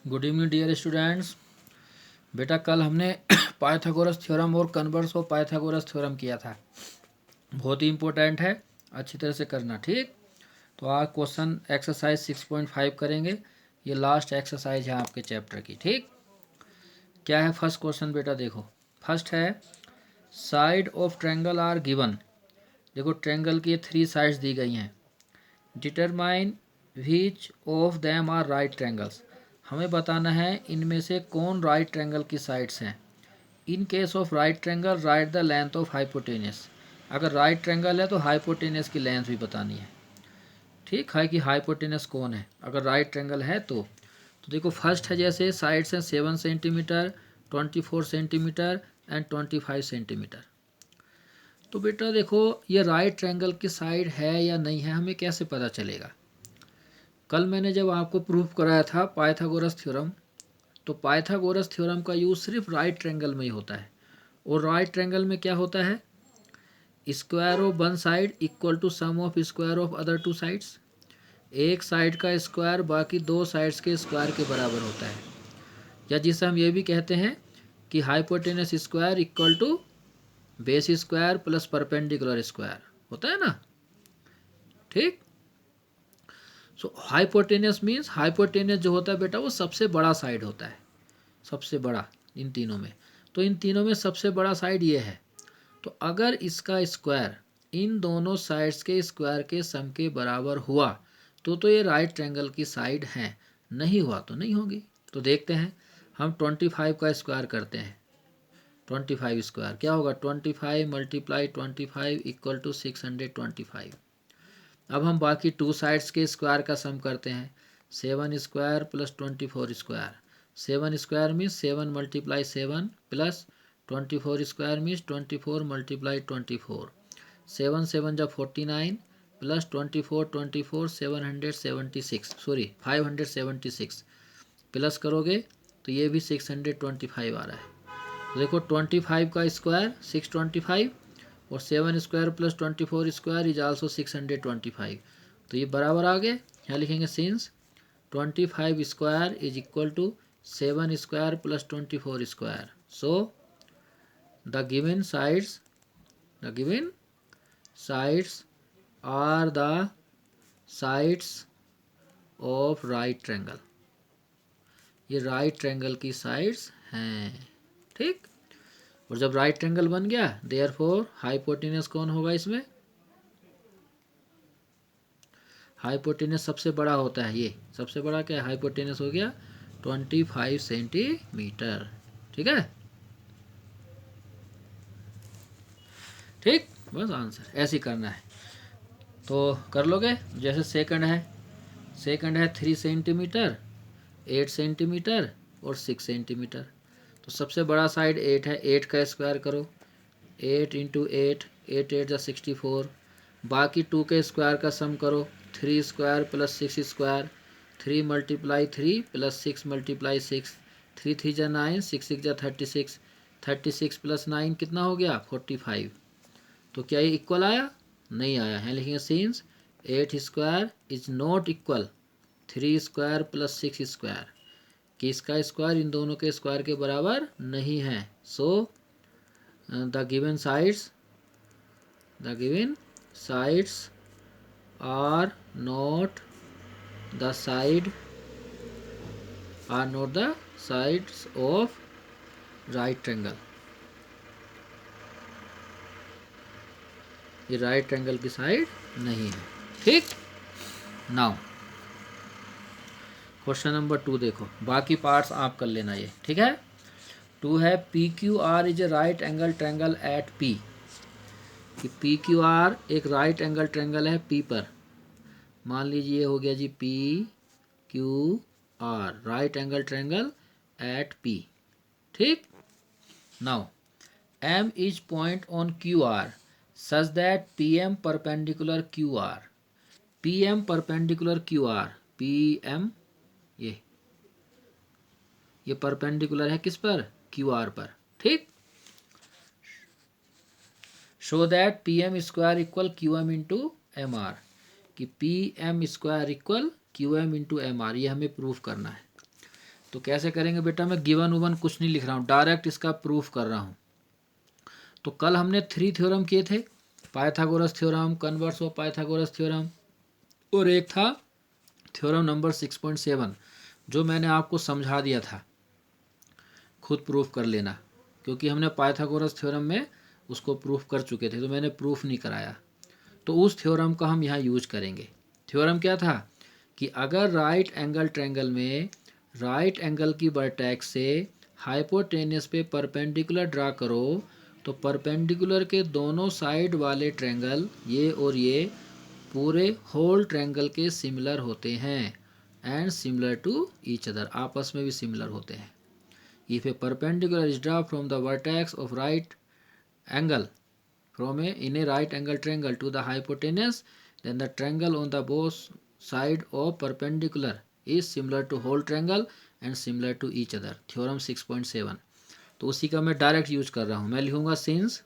Good evening dear students. बेटा कल हमने पाइथागोरस थ्योरम और कन्वर्स ऑफ पाइथागोरस थ्योरम किया था, बहुत ही इंपॉर्टेंट है, अच्छी तरह से करना। ठीक, तो आज क्वेश्चन एक्सरसाइज 6.5 करेंगे। ये लास्ट एक्सरसाइज है आपके चैप्टर की। ठीक, क्या है फर्स्ट क्वेश्चन बेटा? देखो, फर्स्ट है side of triangle are given. देखो ट्रायंगल की 3 साइड्स दी गई हैं। Determine which of them are right triangles. हमें बताना है इनमें से कौन राइट ट्रायंगल की साइड्स हैं। In case of right triangle right the length of hypotenuse. अगर राइट ट्रायंगल है तो हाइपोटेनस की लेंथ भी बतानी है। ठीक है कि हाइपोटेनस कौन है अगर राइट ट्रायंगल है तो देखो फर्स्ट है, जैसे साइड्स हैं 7 सेंटीमीटर, 24 सेंटीमीटर एंड 25 सेंटीमीटर। तो बेटा देखो ये राइट ट्रायंगल की साइड है या नहीं है, हमें कैसे पता चलेगा? कल मैंने जब आपको प्रूफ कराया था पाइथागोरस थ्योरम, तो पाइथागोरस थ्योरम का यूज़ सिर्फ राइट ट्रायंगल में ही होता है। और राइट ट्रायंगल में क्या होता है? Square of one side equal to sum of square of other two sides. एक साइड का स्क्वायर बाकी दो साइड्स के स्क्वायर के बराबर होता है। या जिसे हम ये भी कहते हैं कि hypotenuse square equal to base square plus perpendicular square होता है ना। ठीक, सो हाइपोटेनस मीन्स, हाइपोटेनस जो होता है बेटा वो सबसे बड़ा साइड होता है, सबसे बड़ा इन तीनों में। तो इन तीनों में सबसे बड़ा साइड ये है। तो अगर इसका स्क्वायर इन दोनों साइड्स के स्क्वायर के सम के बराबर हुआ तो ये राइट ट्रायंगल की साइड है, नहीं हुआ तो नहीं होगी। तो देखते हैं, हम 25 का स्क्वायर करते हैं। 25 स्क्वायर क्या होगा? 25 मल्टीप्लाई 25 इक्वल टू 625। अब हम बाकी टू साइड्स के स्क्वायर का सम करते हैं। 7 square plus 24 square. 7 square means 7 multiply 7 plus 24 square means 24 multiply 24। 7 7 जा 49 प्लस 24 776, सॉरी 576 प्लस करोगे तो ये भी 625 आ रहा है। तो देखो 25 का स्क्वायर 625 और 7 square plus 24 square is also 625। तो ये बराबर आ गए। यहाँ लिखेंगे since 25 square is equal to 7 square plus 24 square, so the given sides are the sides of right triangle. ये राइट ट्रायंगल की साइड्स हैं। ठीक, और जब राइट ट्रायंगल बन गया देयरफॉर हाइपोटेनस कौन होगा इसमें? हाइपोटेनस सबसे बड़ा होता है। ये सबसे बड़ा क्या है? हाइपोटेनस हो गया 25 सेंटीमीटर। ठीक है, ठीक, बस आंसर ऐसे ही करना है। तो कर लोगे। जैसे सेकंड है 3 सेंटीमीटर, 8 सेंटीमीटर और 6 सेंटीमीटर। तो सबसे बड़ा साइड 8 है, 8 का स्क्वायर करो। 8 इंटू 8, 8 8 जा 64। बाकी 2 के स्क्वायर का सम करो। 3 square plus 6 square. 3 multiply 3 plus 6 multiply 6। 3 3 जा 9, 6 6 जा 36। 36 प्लस 9 कितना हो गया? 45। तो क्या ये इक्वल आया? नहीं आया है। लिखेंगे since 8 square is not equal 3 square plus 6 square, कि इसका स्क्वायर इन दोनों के स्क्वायर के बराबर नहीं है। सो the given sides are not the sides of right triangle। ये राइट ट्रायंगल की साइड नहीं है। ठीक, नाउ क्वेश्चन नंबर 2 देखो, बाकी पार्ट्स आप कर लेना ये। ठीक है, 2 है PQR is a right angle triangle eight P। कि PQR एक राइट एंगल ट्रायंगल है P पर। मान लीजिए ये हो गया जी PQR right angle triangle eight P। ठीक, now M is point on QR such that PM perpendicular QR। PM perpendicular QR, PM ये परपेंडिकुलर है किस पर? QR पर। ठीक, show that PM square equal QM into MR, कि PM square equal QM into MR, ये हमें proof करना है। तो कैसे करेंगे बेटा, मैं गिवन उवन कुछ नहीं लिख रहा हूँ, डायरेक्ट इसका प्रूफ कर रहा हूँ। तो कल हमने 3 थ्योरम किए थे, Pythagoras theorem, converse of Pythagoras theorem, और एक था थ्योरम नंबर 6.7 जो मैंने आपको समझा दिया था, खुद प्रूफ कर लेना, क्योंकि हमने पाइथागोरस थ्योरम में उसको प्रूफ कर चुके थे, तो मैंने प्रूफ नहीं कराया। तो उस थ्योरम का हम यहाँ यूज करेंगे। थ्योरम क्या था कि अगर राइट एंगल ट्रायंगल में राइट एंगल की वर्टेक्स से हाइपोटेनस पे परपेंडिकुलर ड्रा करो तो परपेंडिकुलर के दोनों साइड वाले ट्रायंगल, ये और ये, पूरे होल ट्रायंगल के सिमिलर होते हैं and similar to each other, आपस में भी सिमिलर होते हैं। If a perpendicular is drawn from the vertex of right angle in a right angle triangle to the hypotenuse, then the triangle on the both side of perpendicular is similar to whole triangle and similar to each other. Theorem 6.7। तो उसी का मैं direct use कर रहा हूँ। मैं लिखूँगा since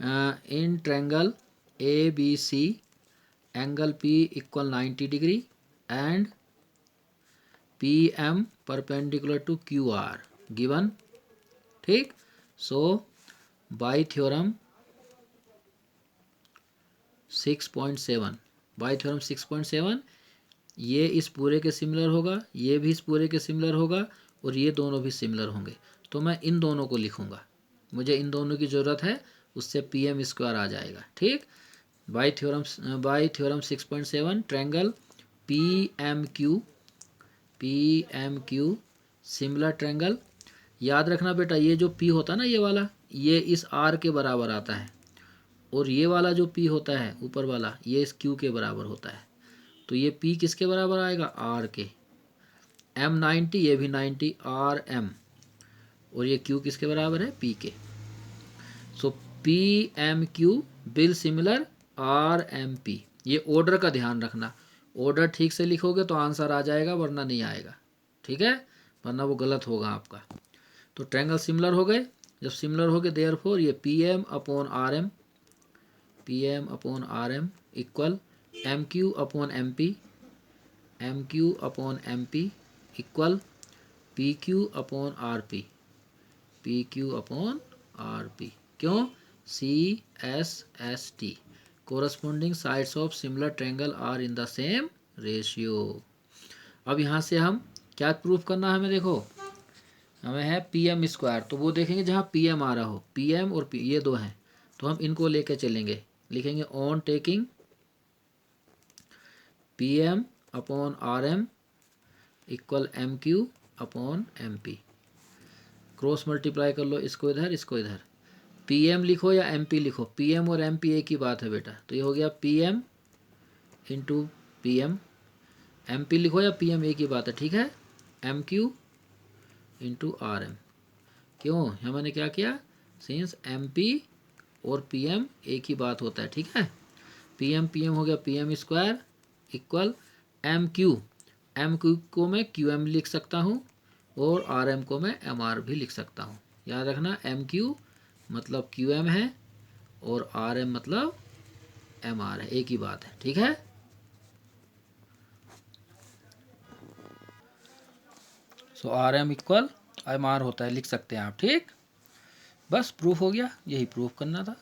in triangle A B C angle P equal 90 degree and P M perpendicular to Q R given, ठीक। So by theorem 6.7, by theorem 6.7 ये इस पूरे के सिमिलर होगा, ये भी इस पूरे के सिमिलर होगा, और ये दोनों भी सिमिलर होंगे। तो मैं इन दोनों को लिखूंगा, मुझे इन दोनों की ज़रूरत है, उससे पी एम स्क्वायर आ जाएगा, ठीक। By theorem 6.7 triangle P M Q similar triangle. याद रखना बेटा, ये जो P होता है ना, ये वाला, ये इस R के बराबर आता है, और ये वाला जो P होता है ऊपर वाला, ये इस Q के बराबर होता है। तो ये P किसके बराबर आएगा, R के। M 90, ये भी 90, R M, और ये Q किसके बराबर है, P के। सो P M Q bill similar R M P। ये ऑर्डर का ध्यान रखना, ऑर्डर ठीक से लिखोगे तो आंसर आ जाएगा, वरना नहीं आएगा, ठीक है, वरना वो गलत होगा आपका। तो ट्रायंगल सिमिलर हो गए, जब सिमिलर हो गए देयरफॉर ये P M upon R M equal M Q upon M P equal P Q upon R P. क्यों, C S S T, corresponding sides of similar triangle are in the same ratio. अब यहाँ से हम क्या proof करना है हमें, देखो हमें है पी एम स्क्वायर, तो वो देखेंगे जहाँ पी एम आ रहा हो, पी एम और पी ये दो हैं, तो हम इनको लेके चलेंगे, लिखेंगे on taking P M upon R M equal M Q upon M P. Cross multiply कर लो, इसको इधर इसको इधर, पी एम लिखो या एम पी लिखो, पी एम और एम पी एक ही बात है बेटा, तो ये हो गया P M into P M, M P लिखो या पी एम एक ही बात है, ठीक है, M Q into R M. क्यों, यहाँ मैंने क्या किया, सिंस एम पी और पी एम एक ही बात होता है, ठीक है। पी एम हो गया P M square equal M Q को मैं क्यू एम लिख सकता हूँ, और आर एम को मैं एम आर भी लिख सकता हूँ। याद रखना, एम क्यू मतलब क्यू एम है, और आर एम मतलब एम आर है, एक ही बात है, ठीक है। So R M equal M R होता है, लिख सकते हैं आप, ठीक। बस प्रूफ हो गया, यही प्रूफ करना था,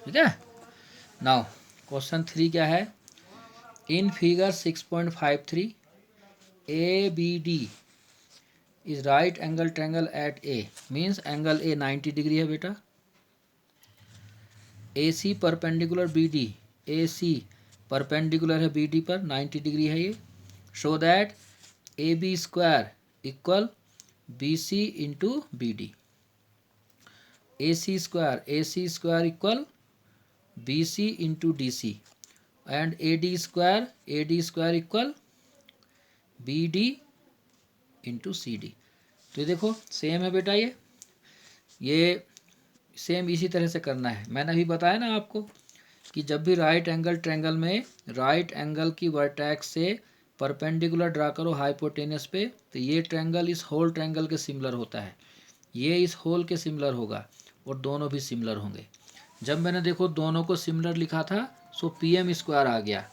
ठीक है। नाउ क्वेश्चन 3 क्या है, in figure 6.53 A B D is right angle triangle at A, means angle A 90 degree है बेटा, A C perpendicular B D, A C perpendicular है बी डी पर, 90 डिग्री है ये। Show that A B square equal B C into B D, A C square equal B C into D C, and A D square equal B D into C D. तो ये देखो same है बेटा, ये same इसी तरह से करना है। मैंने अभी बताया ना आपको कि जब भी राइट एंगल ट्रायंगल में राइट एंगल की वर्टेक्स से परपेंडिकुलर ड्रा करो हाइपोटेनस पे, तो ये ट्रायंगल इस होल ट्रायंगल के सिमिलर होता है, ये इस होल के सिमिलर होगा, और दोनों भी सिमिलर होंगे। जब मैंने देखो दोनों को सिमिलर लिखा था, सो पी एम स्क्वायर आ गया।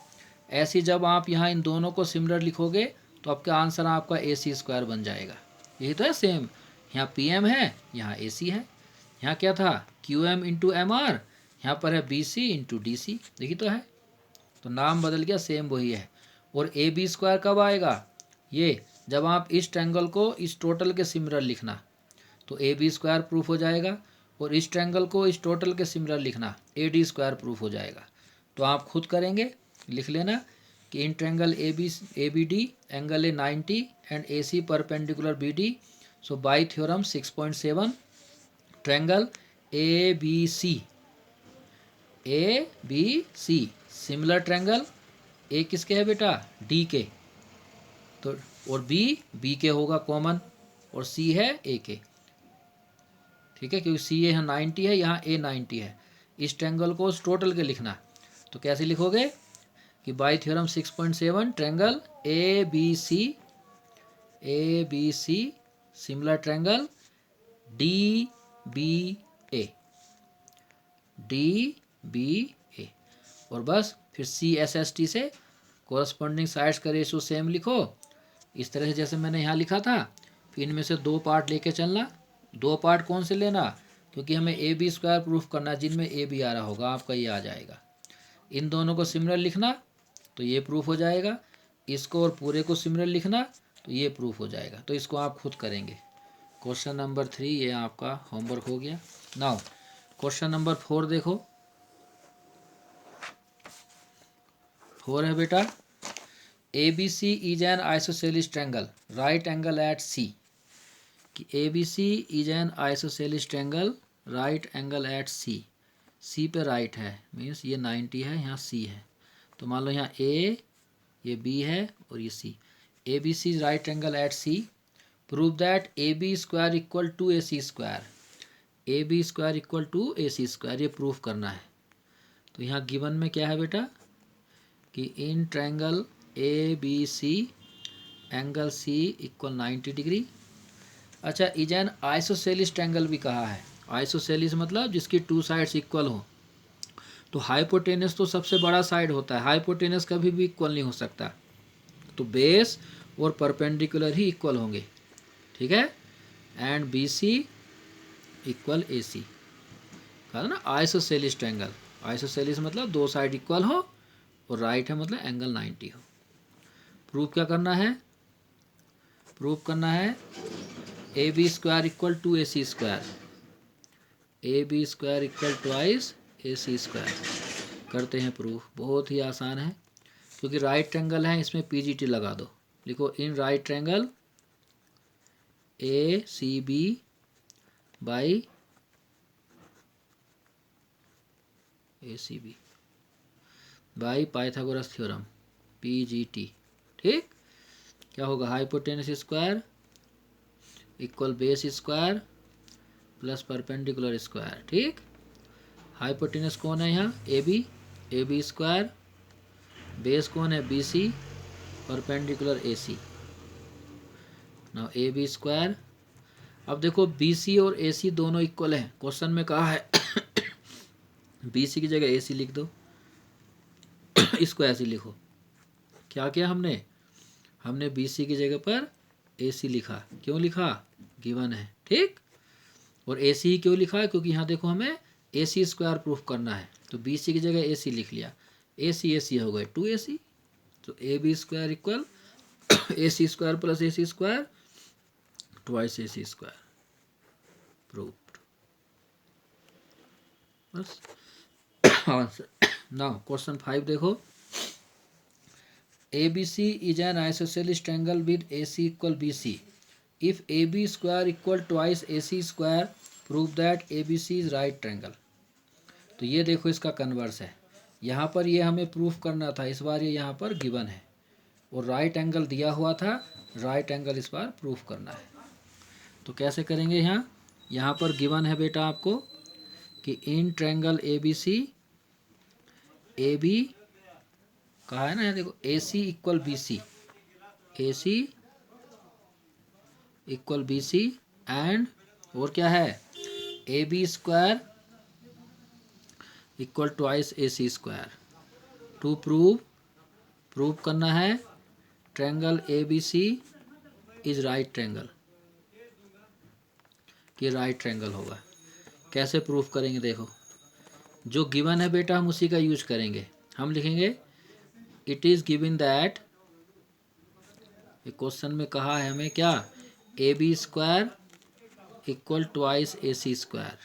ऐसे जब आप यहाँ इन दोनों को सिमिलर लिखोगे तो आपका आंसर आपका AC² बन जाएगा। यही तो है सेम, यहाँ PM है, यहाँ AC है, यहाँ क्या था QM इंटू MR, यहाँ पर है BC इंटू DC, देखिए तो है, तो नाम बदल गया, सेम वही है। और AB² कब आएगा, ये जब आप इस ट्रायंगल को इस टोटल के सिमिलर लिखना तो AB² प्रूफ हो जाएगा, और इस ट्रायंगल को इस टोटल के सिमिलर लिखना AD² प्रूफ हो जाएगा। तो आप खुद करेंगे, लिख लेना कि इन ट्रायंगल ABD एंगल है 90 and AC perpendicular BD, so by theorem 6.7 triangle ABC similar triangle, A किसके है बेटा, D के, तो और B के होगा कॉमन, और C है A के, ठीक है, क्योंकि C यहाँ 90 है, यहाँ A 90 है। इस ट्रायंगल को उस टोटल के लिखना, तो कैसे लिखोगे कि bye theorem 6.7 triangle ABC similar triangle DBA और बस फिर CSST से कोरस्पॉन्डिंग साइड्स का रेशियो सेम लिखो, इस तरह से जैसे मैंने यहाँ लिखा था। फिर इनमें से 2 पार्ट लेके चलना। 2 पार्ट कौन से लेना, क्योंकि हमें AB² प्रूफ करना, जिनमें AB आ रहा होगा आपका ये आ जाएगा। इन दोनों को सिमिलर लिखना तो ये प्रूफ हो जाएगा, इसको और पूरे को सिमिलर लिखना तो ये प्रूफ हो जाएगा। तो इसको आप खुद करेंगे। क्वेश्चन नंबर 3 ये आपका होमवर्क हो गया। नाउ क्वेश्चन नंबर 4 देखो। 4 है बेटा, ABC is an isosceles triangle, right angle at C। कि ABC is an isosceles triangle, right angle at C पे राइट है, मीन्स ये 90 है, यहाँ C है, तो मान लो यहाँ A, ये B है और ये C। ABC is right angle at C, prove that AB² equal to AC², AB² equal to AC², ये प्रूफ करना है। तो यहाँ गिवन में क्या है बेटा कि in triangle ABC angle C equal 90 degree. अच्छा, इज एन आइसोसेलिस ट्रायंगल भी कहा है। आइसोसेलिस मतलब जिसकी 2 साइड्स इक्वल हो। तो हाइपोटेनस तो सबसे बड़ा साइड होता है, हाइपोटेनस कभी भी इक्वल नहीं हो सकता, तो बेस और परपेंडिकुलर ही इक्वल होंगे, ठीक है। एंड BC इक्वल AC, कहा ना आइसोसेलिस ट्रायंगल। आइसोसेलिस मतलब 2 साइड इक्वल हो और राइट है मतलब एंगल 90 हो। प्रूफ क्या करना है, प्रूफ करना है AB² equal to AC², AB² equal twice AC²। करते हैं प्रूफ, बहुत ही आसान है, क्योंकि राइट ट्रायंगल है, इसमें PGT लगा दो। लिखो in right triangle ACB by ACB by Pythagoras theorem PGT, ठीक। क्या होगा, hypotenuse square equal base square plus perpendicular square, ठीक। हाइपोटेनस कौन है यहाँ, AB² बेस कौन है BC, perpendicular AC। Now AB², अब देखो BC और AC दोनों इक्वल हैं, क्वेश्चन में कहा है BC की जगह AC लिख दो इसको ऐसे लिखो। क्या किया हमने BC की जगह पर AC लिखा, क्यों लिखा, गिवन है, ठीक। और AC ही क्यों लिखा है, क्योंकि यहाँ देखो हमें AC² प्रूफ करना है, तो BC की जगह AC लिख लिया, AC हो गए 2AC। तो AB² equal AC² plus AC² twice AC², proved, बस आंसर। नाउ क्वेश्चन 5 देखो। ABC is an isosceles triangle with AC equal BC. If AB² equal twice AC², prove that ABC is right triangle. तो ये देखो इसका converse है, यहाँ पर ये हमें प्रूफ करना था, इस बार ये यहाँ पर गिवन है, और राइट एंगल दिया हुआ था, राइट एंगल इस बार प्रूफ करना है। तो कैसे करेंगे, यहाँ पर गिवन है बेटा आपको कि इन ट्रायंगल ABC, AB कहा है ना, यहाँ देखो AC equal BC, AC equal BC and और क्या है AB² equal twice AC²। To prove करना है triangle ABC is right triangle, कि राइट ट्रायंगल होगा। कैसे प्रूफ करेंगे देखो, जो गिवन है बेटा हम उसी का यूज करेंगे। हम लिखेंगे it is given that, question में कहा है हमें क्या, AB square equal twice AC square,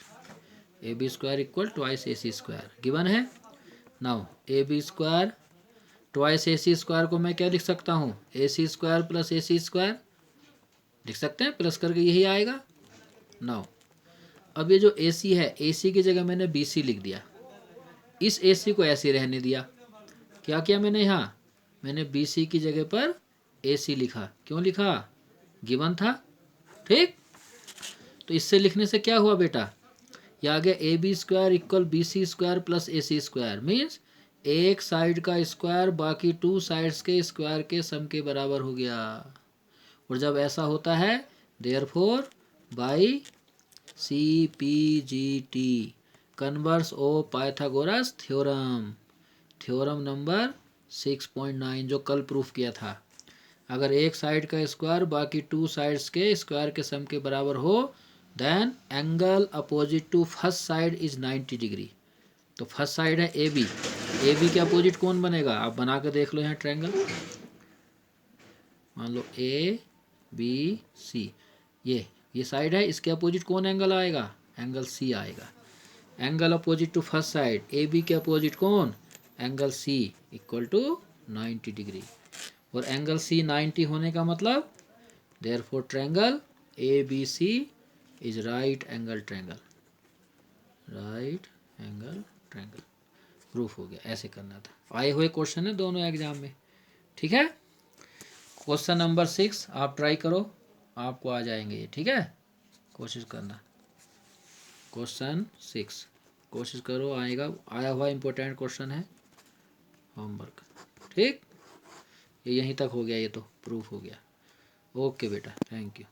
AB square equal twice AC square given है। Now AB square twice AC square को मैं क्या लिख सकता हूँ, AC square plus AC square लिख सकते हैं, प्लस करके यही आएगा। नाउ अब ये जो AC है, AC की जगह मैंने BC लिख दिया, इस AC को ऐसे रहने दिया। क्या किया मैंने यहाँ, मैंने BC की जगह पर AC लिखा। क्यों लिखा, गिवन था, ठीक। तो इससे लिखने से क्या हुआ बेटा, ये आ गया AB square equal BC square plus AC square, means एक साइड का स्क्वायर बाकी टू साइड्स के स्क्वायर के सम के बराबर हो गया। और जब ऐसा होता है, therefore by CPGT converse of Pythagoras theorem, theorem number 6.9 जो कल प्रूफ किया था। अगर एक साइड का स्क्वायर बाकी टू साइड्स के स्क्वायर के सम के बराबर हो, then angle opposite to first side is 90 degree. तो फर्स्ट साइड है AB, AB के अपोजिट कौन बनेगा, आप बना के देख लो यहाँ ट्रायंगल। मान लो ABC, ये साइड है, इसके अपोजिट कौन एंगल आएगा, एंगल C आएगा। Angle opposite to first side AB के अपोजिट कौन, angle C equal to 90 degree. और एंगल C 90 होने का मतलब therefore triangle ABC is right angle triangle, right angle triangle proof हो गया। ऐसे करना था, आए हुए क्वेश्चन है दोनों एग्जाम में, ठीक है। क्वेश्चन नंबर 6 आप ट्राई करो, आपको आ जाएंगे ये, ठीक है, कोशिश करना। क्वेश्चन 6 कोशिश करो, आएगा, आया हुआ इम्पोर्टेंट क्वेश्चन है, होमवर्क, ठीक। ये यहीं तक हो गया, ये तो प्रूफ हो गया। ओके बेटा, थैंक यू।